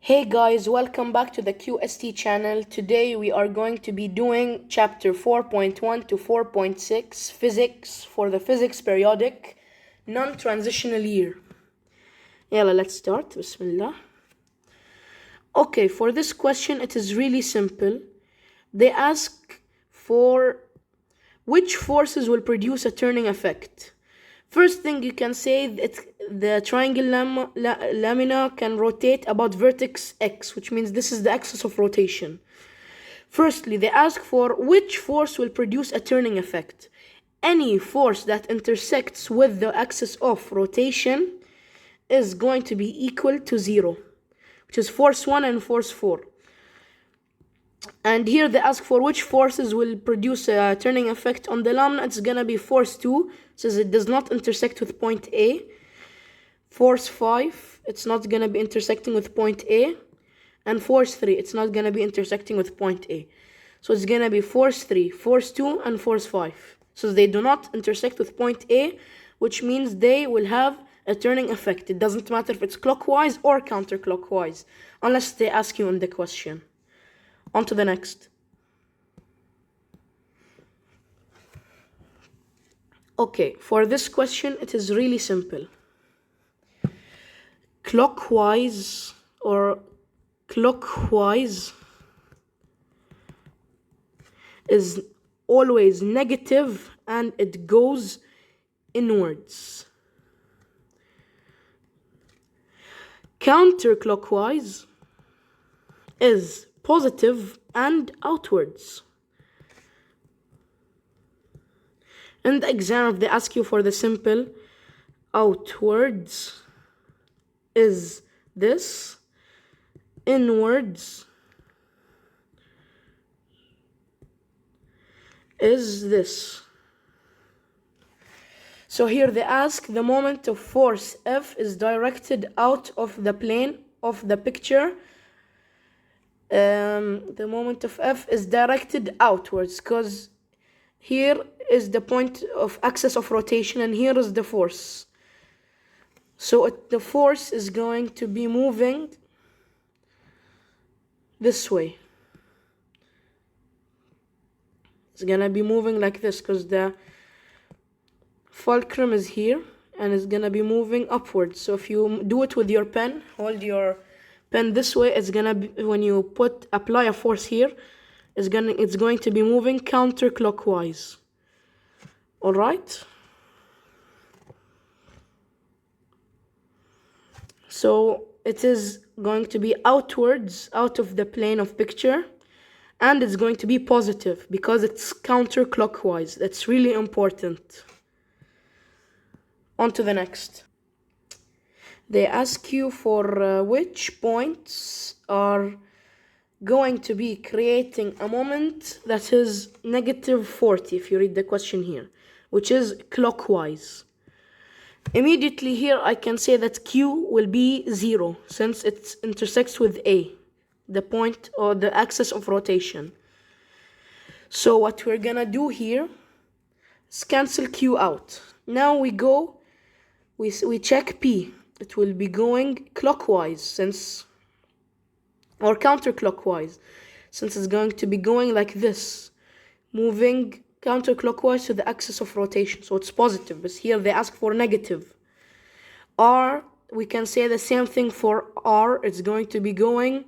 Hey guys, welcome back to the QST channel. Today we are going to be doing chapter 4.1 to 4.6 physics for the physics periodic non-transitional year. Yalla, let's start. Bismillah. Okay, for this question it is really simple. They ask for which forces will produce a turning effect. First thing you can say that the triangle lamina can rotate about vertex x, which means this is the axis of rotation. Firstly, they ask for which force will produce a turning effect. Any force that intersects with the axis of rotation is going to be equal to 0, which is force 1 and force 4. And here they ask for which forces will produce a turning effect on the lamina. It's gonna be force 2, since it does not intersect with point A. Force 5, it's not gonna be intersecting with point A. And force 3, it's not gonna be intersecting with point A. So it's gonna be force 3, force 2, and force 5. So they do not intersect with point A, which means they will have a turning effect. It doesn't matter if it's clockwise or counterclockwise, unless they ask you in the question. On to the next. Okay, for this question, it is really simple. Clockwise is always negative and it goes inwards. Counterclockwise is positive and outwards. In the exam, if they ask you for the simple, outwards is this, inwards is this. So here they ask the moment of force F is directed out of the plane of the picture. The moment of F is directed outwards, because here is the point of axis of rotation and here is the force. So the force is going to be moving this way. It's gonna be moving like this because the fulcrum is here and it's gonna be moving upwards. So if you do it with your pen, hold your pen this way, it's gonna be, when you apply a force here, it's going to be moving counterclockwise. All right. So it is going to be outwards, out of the plane of picture, and it's going to be positive because it's counterclockwise. That's really important. On to the next. They ask you for which points are going to be creating a moment that is negative 40, if you read the question here, which is clockwise. Immediately here I can say that Q will be 0 since it intersects with A, the point or the axis of rotation. So what we're gonna do here is cancel Q out. Now we check P. It will be going clockwise or counterclockwise, since it's going to be going like this, moving counterclockwise to the axis of rotation, so it's positive, but here they ask for negative. R, we can say the same thing for R, it's going to be going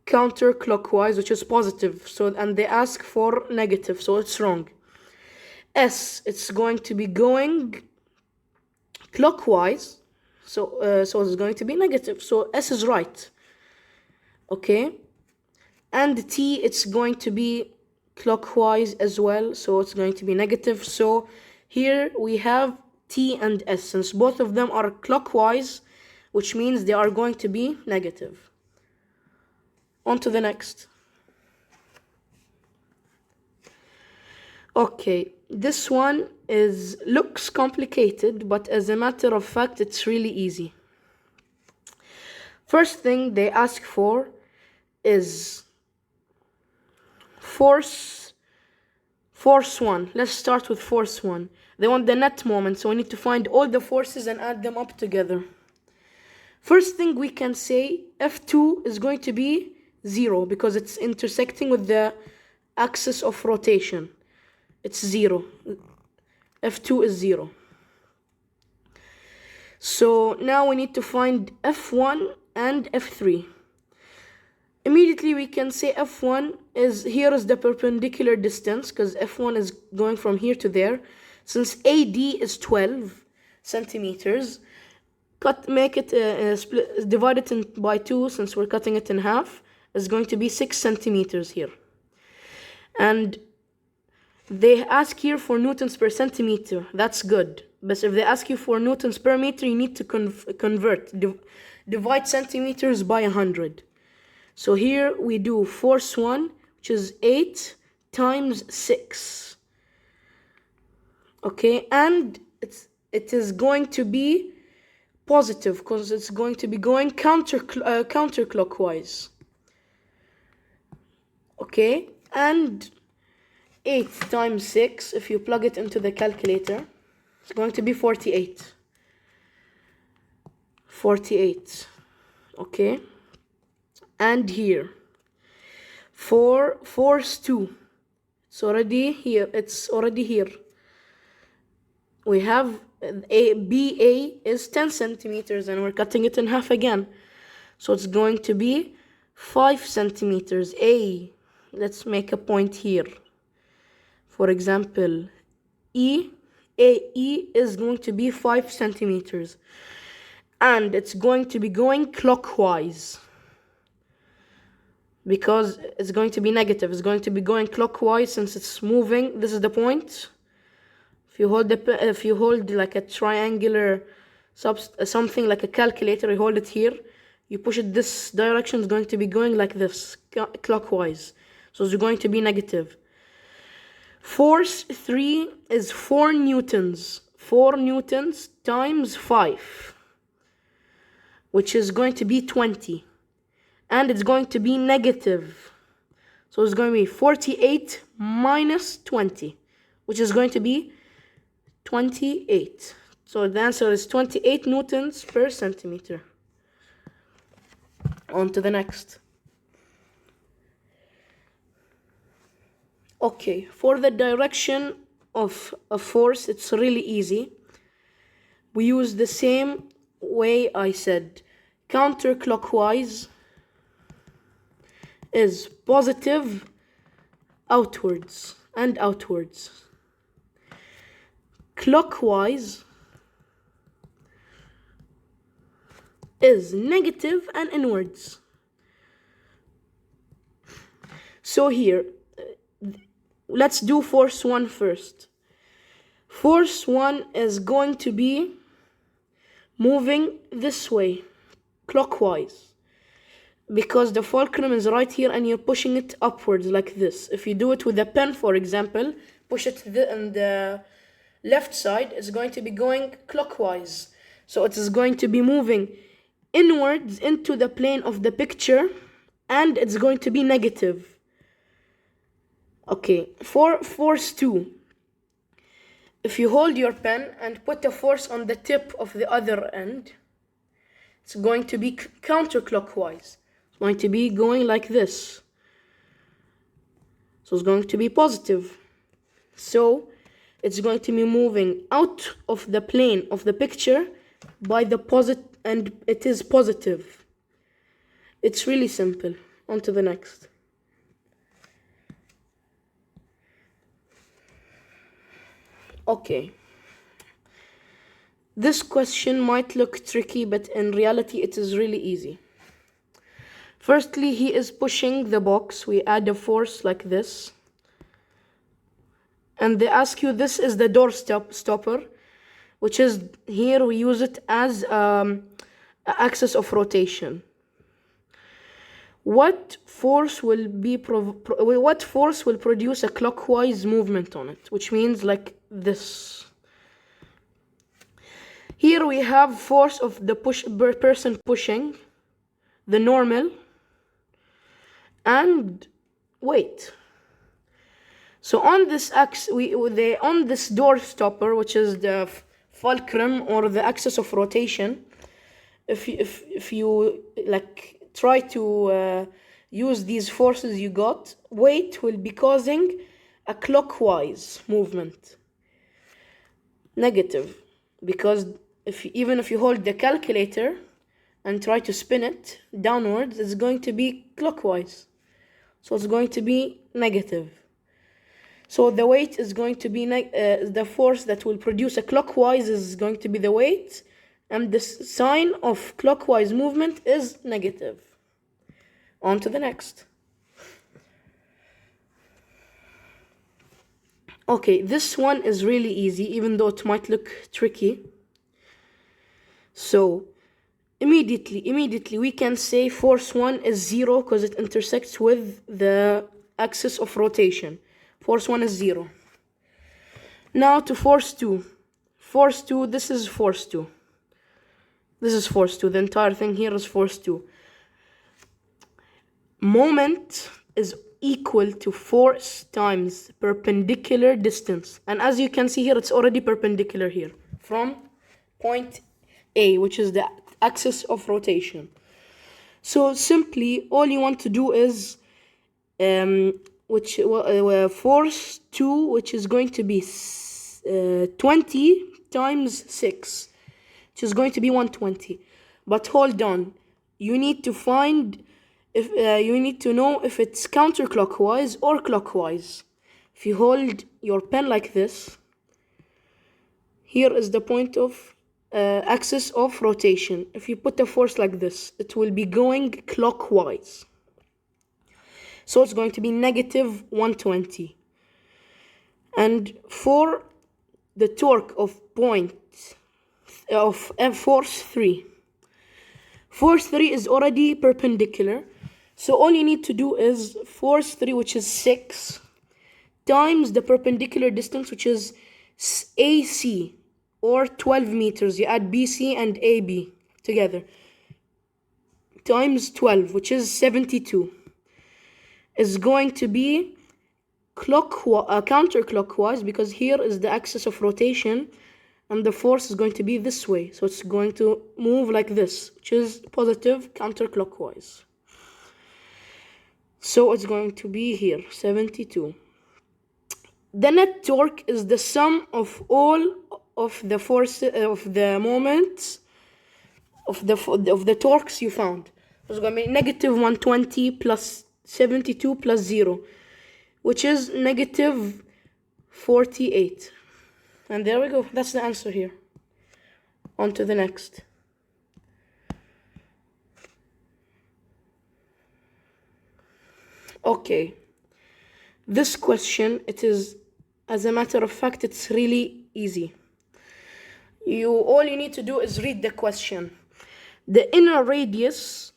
counterclockwise, which is positive, and they ask for negative, so it's wrong. S, it's going to be going clockwise, so it's going to be negative, so S is right. Okay, and T, it's going to be clockwise as well, so it's going to be negative. So here we have T and S, since both of them are clockwise, which means they are going to be negative. On to the next. Okay, this one looks complicated, but as a matter of fact, it's really easy. First thing they ask for is force 1. Let's start with force 1. They want the net moment, so we need to find all the forces and add them up together. First thing we can say, F2 is going to be 0 because it's intersecting with the axis of rotation. It's 0. F2 is 0. So now we need to find F1 and F3. Immediately we can say F1 is, here is the perpendicular distance because F1 is going from here to there. Since AD is 12 centimeters, make it divide it by 2, since we're cutting it in half, is going to be 6 centimeters here. And they ask here for newtons per centimeter. That's good. But if they ask you for newtons per meter, you need to convert. Divide centimeters by 100. So here we do force 1, which is 8 times 6. Okay, and it is going to be positive because it's going to be going counterclockwise. Okay, and 8 times 6, if you plug it into the calculator, it's going to be 48. 48. Okay, and here for force 2, it's already here. We have BA is 10 centimeters and we're cutting it in half again. So it's going to be 5 centimeters. Let's make a point here. For example, AE is going to be 5 centimeters. And it's going to be going clockwise. Because it's going to be negative. It's going to be going clockwise since it's moving. This is the point. If you hold like a triangular something like a calculator, you hold it here, you push it this direction, it's going to be going like this, clockwise. So it's going to be negative. Force 3 is 4 newtons. 4 newtons times 5, which is going to be 20. And it's going to be negative. So it's going to be 48 minus 20, which is going to be 28. So the answer is 28 newtons per centimeter. On to the next. Okay, for the direction of a force, it's really easy. We use the same way I said. Counterclockwise is positive outwards and outwards. Clockwise is negative and inwards. So here, let's do force 1 first. Force 1 is going to be moving this way, clockwise, because the fulcrum is right here and you're pushing it upwards like this. If you do it with a pen, for example, push it on the left side, is going to be going clockwise. So it is going to be moving inwards into the plane of the picture, and it's going to be negative. Okay, for force 2, if you hold your pen and put a force on the tip of the other end, it's going to be counterclockwise. It's going to be going like this. So it's going to be positive. So it's going to be moving out of the plane of the picture by the positive, and it is positive. It's really simple. On to the next. Okay. This question might look tricky, but in reality it is really easy. Firstly, he is pushing the box. We add a force like this. And they ask you, this is the door stopper, which is here we use it as axis of rotation. What force will produce a clockwise movement on it, which means like this. Here we have force of the person pushing, the normal, and weight. So on this axis, on this door stopper, which is the fulcrum or the axis of rotation, if you like try to use these forces you got, weight will be causing a clockwise movement. Negative, because even if you hold the calculator and try to spin it downwards, it's going to be clockwise. So it's going to be negative. So the weight is going to be the force that will produce a clockwise is going to be the weight, and the sign of clockwise movement is negative. On to the next. Okay, this one is really easy, even though it might look tricky. So immediately we can say force 1 is 0 because it intersects with the axis of rotation. Force 1 is 0. Now to force 2. Force 2, this is force 2. This is force 2. The entire thing here is force 2. Moment is equal to force times perpendicular distance. And as you can see here, it's already perpendicular here from point A, which is the axis of rotation. So simply, all you want to do is force 2, which is going to be 20 times 6, which is going to be 120. But hold on, you need to find you need to know if it's counterclockwise or clockwise. If you hold your pen like this, here is the point of axis of rotation. If you put a force like this, it will be going clockwise. So it's going to be negative 120. And for the torque of force 3, force 3 is already perpendicular. So all you need to do is force 3, which is 6, times the perpendicular distance, which is AC, or 12 meters. You add BC and AB together, times 12, which is 72, is going to be counterclockwise, because here is the axis of rotation, and the force is going to be this way. So it's going to move like this, which is positive counterclockwise. So it's going to be here, 72. The net torque is the sum of all of the forces of the moments of the torques you found. So it's going to be negative 120 plus 72 plus 0, which is negative 48. And there we go. That's the answer here. On to the next. Okay. This question, it is, as a matter of fact, it's really easy. All you need to do is read the question. The inner radius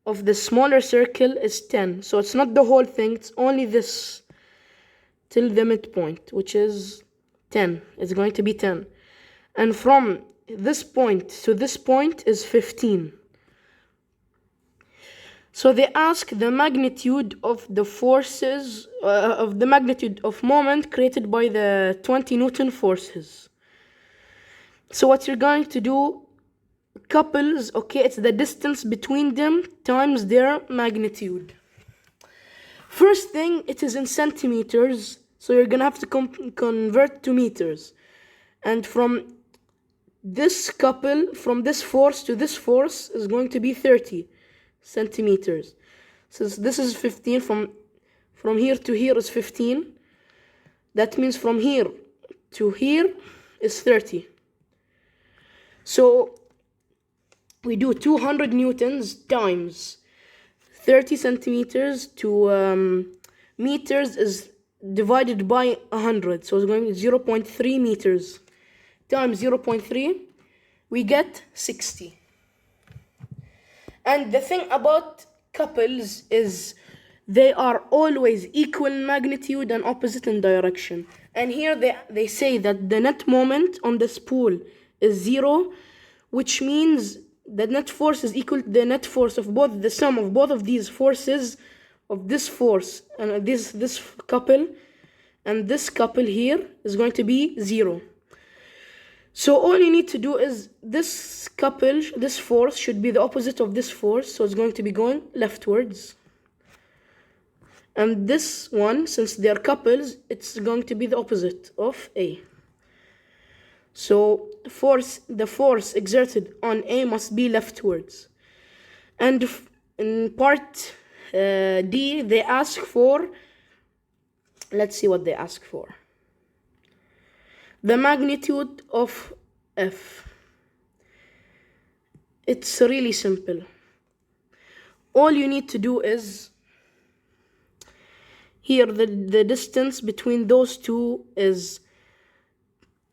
of the smaller circle is 10. So it's not the whole thing, it's only this till the midpoint, which is 10. It's going to be 10. And from this point to this point is 15. So they ask the magnitude of the forces, of the magnitude of moment created by the 20 Newton forces. So what you're going to do, couples, okay, it's the distance between them times their magnitude. First thing, it is in centimeters, so you're gonna have to convert to meters. And from this couple, from this force to this force, is going to be 30 centimeters. So this is 15, from here to here is 15. That means from here to here is 30. So we do 200 newtons times 30 centimeters to meters is divided by 100. So it's going to be 0.3 meters times 0.3. We get 60. And the thing about couples is they are always equal in magnitude and opposite in direction. And here they say that the net moment on the spool is 0, which means the net force is equal to the net force of both, the sum of both of these forces, of this force and this couple and this couple here is going to be 0. So all you need to do is this couple, this force should be the opposite of this force, so it's going to be going leftwards. And this one, since they are couples, it's going to be the opposite of A. So the force exerted on A must be leftwards. And in part D, they ask for, let's see what they ask for. The magnitude of F. It's really simple. All you need to do is, here the distance between those two is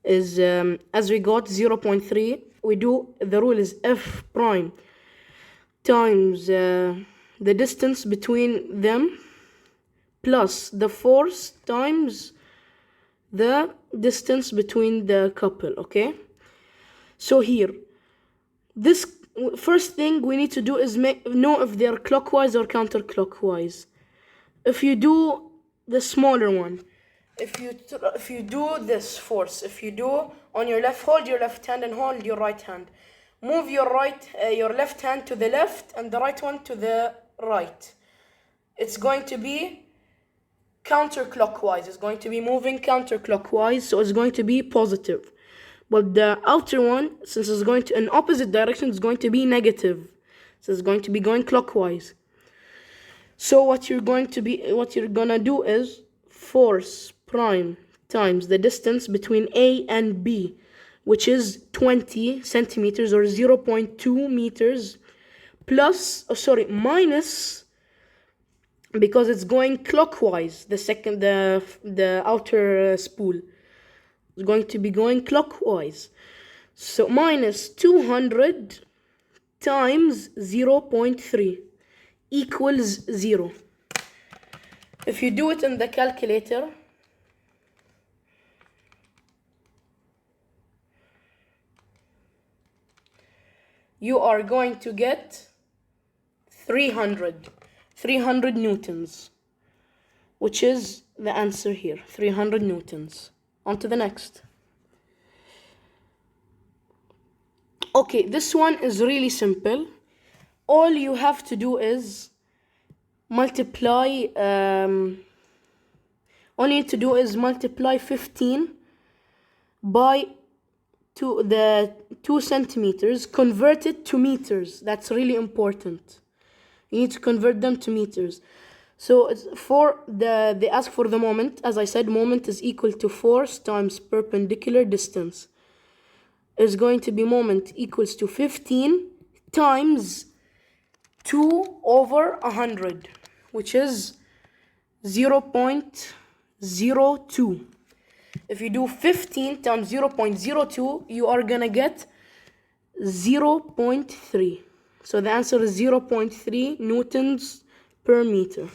as we got 0.3. We do, the rule is F prime times the distance between them plus the force times the distance between the couple, okay? So here, this first thing we need to do is know if they are clockwise or counterclockwise. If you do the smaller one, if you do this force, if you do on your left, hold your left hand and hold your right hand. Move your left hand to the left and the right one to the right. It's going to be counterclockwise. It's going to be moving counterclockwise, so it's going to be positive. But the outer one, since it's going to in opposite direction, it's going to be negative. So it's going to be going clockwise. So what you're gonna do is force prime times the distance between A and B, which is 20 centimeters or 0.2 meters, minus, because it's going clockwise, the outer spool is going to be going clockwise. So minus 200 times 0.3 equals 0. If you do it in the calculator, you are going to get 300 newtons, which is the answer here, 300 newtons. On to the next. Okay, this one is really simple. All you have to do is multiply 15 by the 2 centimeters, convert it to meters. That's really important. You need to convert them to meters. So it's they ask for the moment. As I said, moment is equal to force times perpendicular distance. Is going to be moment equals to 15 times 2 over 100, which is 0.02. If you do 15 times 0.02, you are gonna get 0.3. So the answer is 0.3 newtons per meter.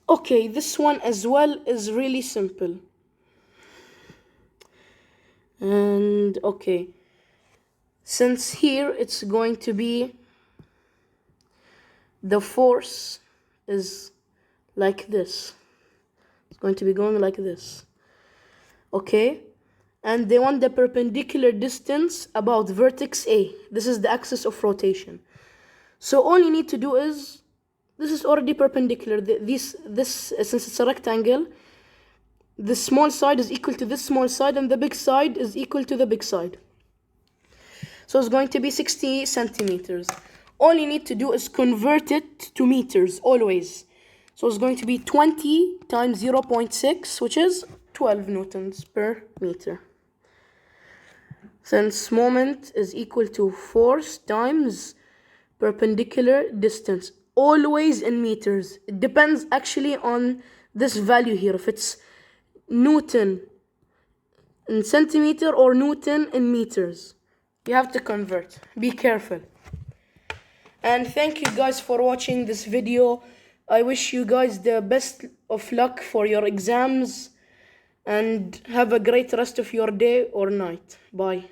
Okay, this one as well is really simple. And okay, since here it's going to be, the force is like this. It's going to be going like this. Okay, and they want the perpendicular distance about vertex A. This is the axis of rotation. So all you need to do is, this is already perpendicular. This since it's a rectangle, the small side is equal to this small side, and the big side is equal to the big side. So it's going to be 60 centimeters. All you need to do is convert it to meters always. So it's going to be 20 times 0.6, which is 12 newtons per meter. Since moment is equal to force times perpendicular distance, always in meters. It depends actually on this value here, if it's Newton in centimeter or Newton in meters. You have to convert. Be careful. And thank you guys for watching this video. I wish you guys the best of luck for your exams, and have a great rest of your day or night. Bye.